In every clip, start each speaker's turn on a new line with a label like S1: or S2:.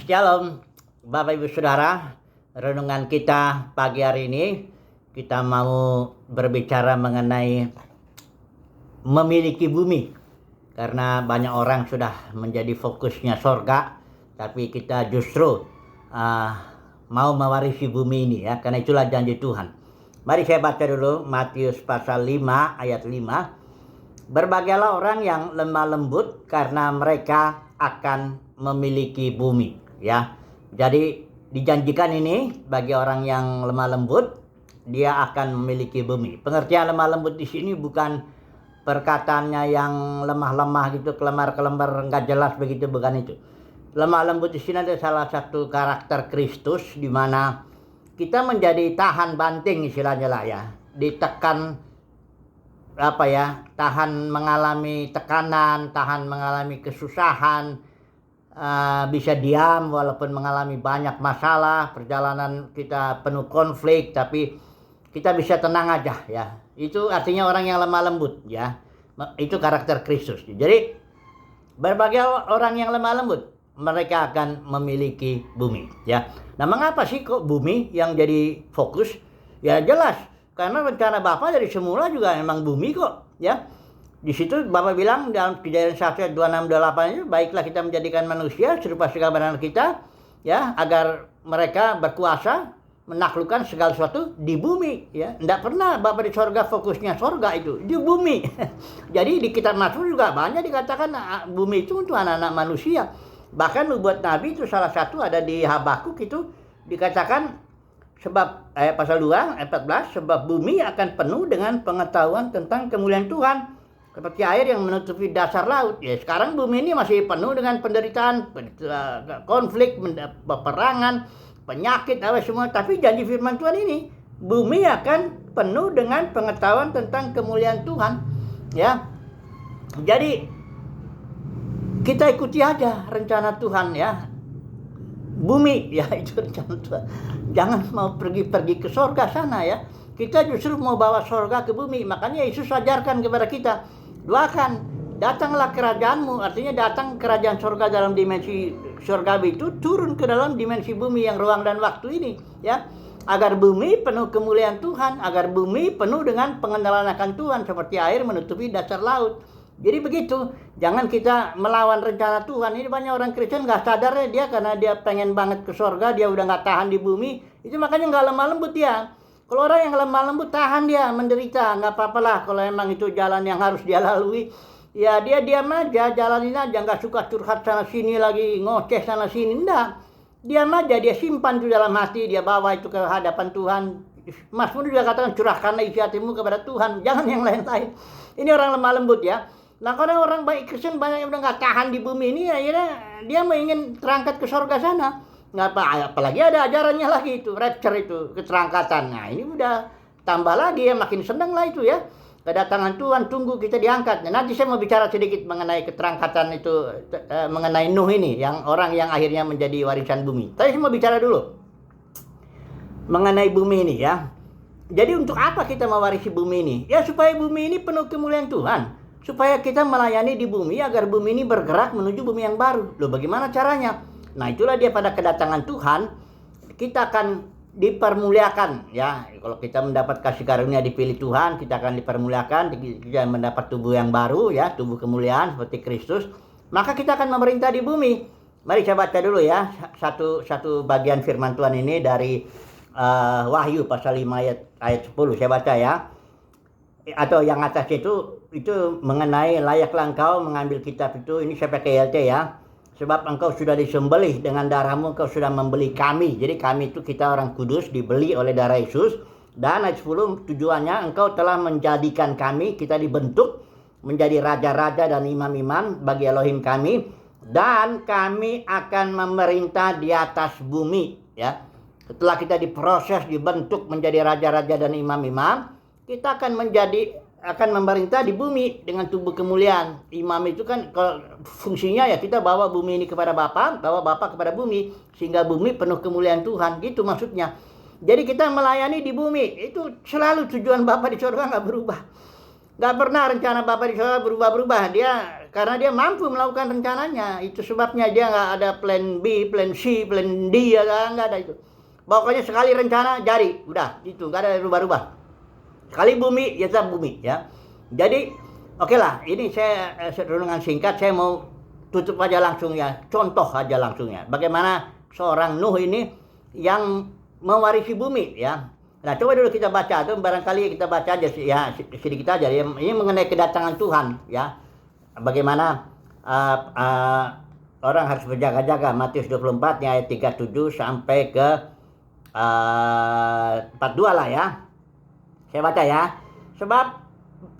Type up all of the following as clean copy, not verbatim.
S1: Shalom, Bapak Ibu Saudara. Renungan kita pagi hari ini, kita mau berbicara mengenai memiliki bumi. Karena banyak orang sudah menjadi fokusnya sorga, tapi kita justru mau mewarisi bumi ini ya, karena itulah janji Tuhan. Mari saya baca dulu Matius pasal 5 ayat 5. Berbahagialah orang yang lemah lembut karena mereka akan memiliki bumi ya. Jadi dijanjikan ini bagi orang yang lemah lembut, dia akan memiliki bumi. Pengertian lemah lembut di sini bukan perkataannya yang lemah-lemah gitu, kelemar-kelembar nggak jelas begitu, bukan itu. Lemah lembut di sini ada salah satu karakter Kristus di mana kita menjadi tahan banting istilahnya lah ya, ditekan tahan mengalami tekanan, tahan mengalami kesusahan, bisa diam walaupun mengalami banyak masalah, perjalanan kita penuh konflik, tapi kita bisa tenang aja ya. Itu artinya orang yang lemah lembut ya. Itu karakter Kristus. Jadi berbagai orang yang lemah lembut, mereka akan memiliki bumi ya. Nah, mengapa sih kok bumi yang jadi fokus? Ya jelas, karena rencana Bapak dari semula juga memang bumi kok ya. Di situ Bapak bilang dalam Kejadian 1 ayat 26-28 itu, baiklah kita menjadikan manusia serupa segambaran kita ya, agar mereka berkuasa menaklukkan segala sesuatu di bumi ya. Tidak pernah Bapak di sorga fokusnya sorga itu di bumi. Jadi di kitab Mazmur juga banyak dikatakan bumi itu untuk anak-anak manusia. Bahkan nubuat Nabi itu salah satu ada di Habakuk, itu dikatakan sebab pasal 2 ayat 14, sebab bumi akan penuh dengan pengetahuan tentang kemuliaan Tuhan seperti air yang menutupi dasar laut. Ya, sekarang bumi ini masih penuh dengan penderitaan, konflik, peperangan, penyakit, apa semua. Tapi janji firman Tuhan ini, bumi akan penuh dengan pengetahuan tentang kemuliaan Tuhan. Ya, jadi kita ikuti aja rencana Tuhan ya. Bumi ya, itu rencana Tuhan. Jangan mau pergi ke sorga sana ya. Kita justru mau bawa sorga ke bumi. Makanya Yesus ajarkan kepada kita, doakan, datanglah kerajaanmu. Artinya datang kerajaan sorga dalam dimensi sorgawi itu turun ke dalam dimensi bumi yang ruang dan waktu ini ya. Agar bumi penuh kemuliaan Tuhan, agar bumi penuh dengan pengenalan akan Tuhan seperti air menutupi dasar laut. Jadi begitu, jangan kita melawan rencana Tuhan. Ini banyak orang Kristen nggak sadar ya, dia karena dia pengen banget ke sorga, dia udah nggak tahan di bumi, itu makanya nggak lemah lembut ya. Kalau orang yang lemah lembut tahan, dia menderita, nggak apa-apa lah. Kalau emang itu jalan yang harus dia lalui, ya dia diam aja, jalanin aja, nggak suka curhat sana sini lagi, ngoceh sana sini, enggak. Diam aja, dia simpan itu dalam hati, dia bawa itu ke hadapan Tuhan. Mazmur juga katakan, curahkanlah isi hatimu kepada Tuhan, jangan yang lain-lain. Ini orang lemah lembut ya. Nah, karena orang baik Kristen banyak yang udah nggak tahan di bumi ini, akhirnya dia ingin terangkat ke surga sana. Nggak apalagi ada ajarannya lagi itu, rapture itu, keterangkatan. Nah, ini udah tambah lagi ya, makin seneng lah itu ya. Kedatangan Tuhan, tunggu kita diangkat. Nah, nanti saya mau bicara sedikit mengenai keterangkatan itu, mengenai Nuh ini, yang orang yang akhirnya menjadi warisan bumi. Tapi saya mau bicara dulu mengenai bumi ini ya. Jadi untuk apa kita mewarisi bumi ini? Ya supaya bumi ini penuh kemuliaan Tuhan. Supaya kita melayani di bumi agar bumi ini bergerak menuju bumi yang baru. Loh, bagaimana caranya? Nah, itulah dia pada kedatangan Tuhan, kita akan dipermuliakan ya. Kalau kita mendapat kasih karunia dipilih Tuhan, kita akan dipermuliakan, kita mendapat tubuh yang baru ya, tubuh kemuliaan seperti Kristus. Maka kita akan memerintah di bumi. Mari saya baca dulu ya satu bagian firman Tuhan ini dari Wahyu pasal 5 ayat 10. Saya baca ya. Atau yang atas itu mengenai layaklah engkau mengambil kitab itu. Ini saya pakai LT ya. Sebab engkau sudah disembelih dengan darahmu, engkau sudah membeli kami. Jadi kami itu kita orang kudus, dibeli oleh darah Yesus. Dan ayat 10 tujuannya, engkau telah menjadikan kami, kita dibentuk menjadi raja-raja dan imam-imam bagi Elohim kami. Dan kami akan memerintah di atas bumi ya. Setelah kita diproses, dibentuk menjadi raja-raja dan imam-imam, kita akan memerintah di bumi dengan tubuh kemuliaan. Imam itu kan kalau fungsinya ya kita bawa bumi ini kepada Bapa, bawa Bapa kepada bumi, sehingga bumi penuh kemuliaan Tuhan. Gitu maksudnya. Jadi kita melayani di bumi. Itu selalu tujuan Bapa di surga, nggak berubah. Nggak pernah rencana Bapa di surga berubah-berubah. Dia karena dia mampu melakukan rencananya. Itu sebabnya dia nggak ada plan B, plan C, plan D, ya nggak ada itu. Pokoknya sekali rencana jadi, udah itu nggak ada rubah-rubah. Sekali bumi, ya tetap bumi ya. Jadi oke lah, ini saya renungan singkat, saya mau tutup aja langsung ya, contoh aja langsungnya. Bagaimana seorang Nuh ini yang mewarisi bumi ya. Nah coba dulu kita baca tuh, barangkali kita baca aja ya sedikit aja. Ini mengenai kedatangan Tuhan ya. Bagaimana orang harus berjaga-jaga. Matius 24 ayat 37 sampai ke 42 lah ya. Saya baca ya. Sebab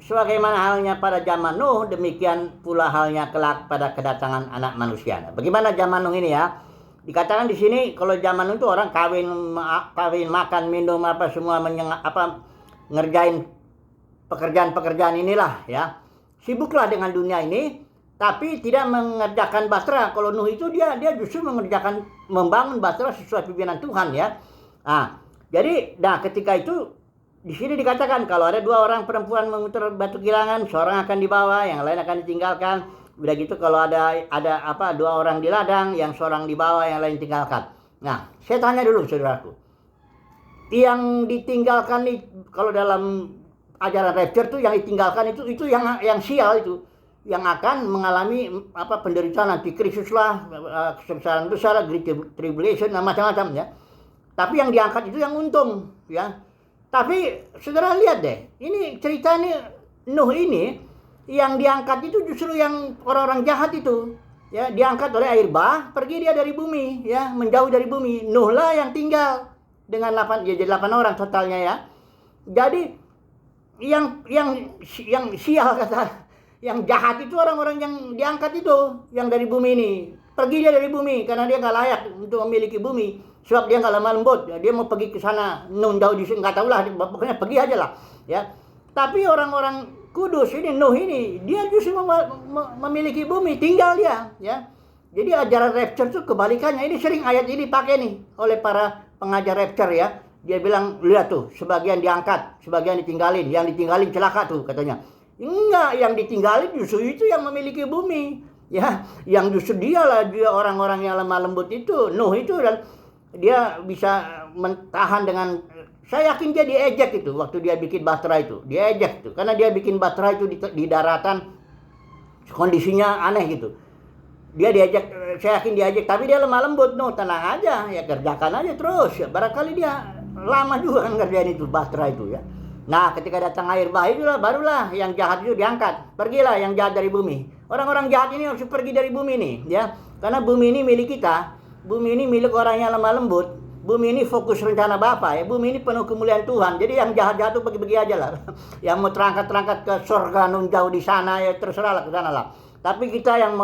S1: sebagaimana halnya pada zaman Nuh, demikian pula halnya kelak pada kedatangan Anak Manusia. Nah, bagaimana zaman Nuh ini ya? Dikatakan di sini kalau zaman Nuh itu orang kawin, makan, minum apa semua ngerjain pekerjaan-pekerjaan inilah ya. Sibuklah dengan dunia ini, tapi tidak mengerjakan Batra. Kalau Nuh itu dia justru membangun Batra sesuai pimpinan Tuhan ya. Nah, jadi ketika itu di sini dikatakan kalau ada dua orang perempuan memutar batu kilangan, seorang akan dibawa, yang lain akan ditinggalkan. Udah gitu kalau ada dua orang di ladang, yang seorang dibawa, yang lain ditinggalkan. Nah, saya tanya dulu saudaraku. Yang ditinggalkan nih kalau dalam ajaran rapture tuh yang ditinggalkan itu yang sial itu, yang akan mengalami penderitaan antikristus lah, kesengsaraan besar, great tribulation, macam-macam ya. Tapi yang diangkat itu yang untung ya. Tapi saudara lihat deh, ini cerita ini Nuh ini yang diangkat itu justru yang orang-orang jahat itu ya, diangkat oleh air bah, pergi dia dari bumi ya, menjauh dari bumi. Nuh lah yang tinggal dengan 8 orang totalnya ya. Jadi yang sial kata, yang jahat itu orang-orang yang diangkat itu, yang dari bumi ini. Pergi dia dari bumi karena dia nggak layak untuk memiliki bumi. Sebab dia nggak lemah lembut, ya, dia mau pergi ke sana, jauh di sini nggak tahu lah, pokoknya pergi aja lah, ya. Tapi orang-orang kudus ini, Nuh ini, dia justru memiliki bumi, tinggal dia, ya. Jadi ajaran rapture itu kebalikannya. Ini sering ayat ini pakai nih oleh para pengajar rapture ya. Dia bilang, lihat tuh, sebagian diangkat, sebagian ditinggalin, yang ditinggalin celaka tuh katanya. Enggak, yang ditinggalin justru itu yang memiliki bumi, ya. Yang justru dia orang-orang yang lemah lembut itu, Nuh itu, dan dia bisa mentahan dengan, saya yakin dia diejek itu waktu dia bikin Batra itu, diejek itu karena dia bikin Batra itu di daratan, kondisinya aneh gitu, dia diejek, saya yakin diejek, tapi dia lemah lembut. No, tenang aja ya, kerjakan aja terus ya, barangkali dia lama juga kan ngerjain itu Batra itu ya. Nah ketika datang air bah itulah barulah yang jahat itu diangkat, pergilah yang jahat dari bumi. Orang-orang jahat ini harus pergi dari bumi nih ya, karena bumi ini milik kita. Bumi ini milik orang yang lemah lembut. Bumi ini fokus rencana Bapa ya. Bumi ini penuh kemuliaan Tuhan. Jadi yang jahat-jahat itu pergi-pergi aja lah. Yang mau terangkat ke surga nun jauh di sana ya terserah lah ke sana lah. Tapi kita yang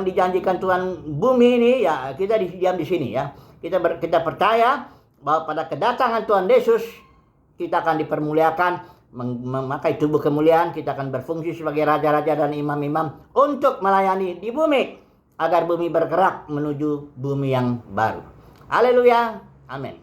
S1: dijanjikan Tuhan bumi ini ya kita diam di sini ya. Kita percaya bahwa pada kedatangan Tuhan Yesus kita akan dipermuliakan, memakai tubuh kemuliaan, kita akan berfungsi sebagai raja-raja dan imam-imam untuk melayani di bumi, agar bumi bergerak menuju bumi yang baru. Haleluya. Amin.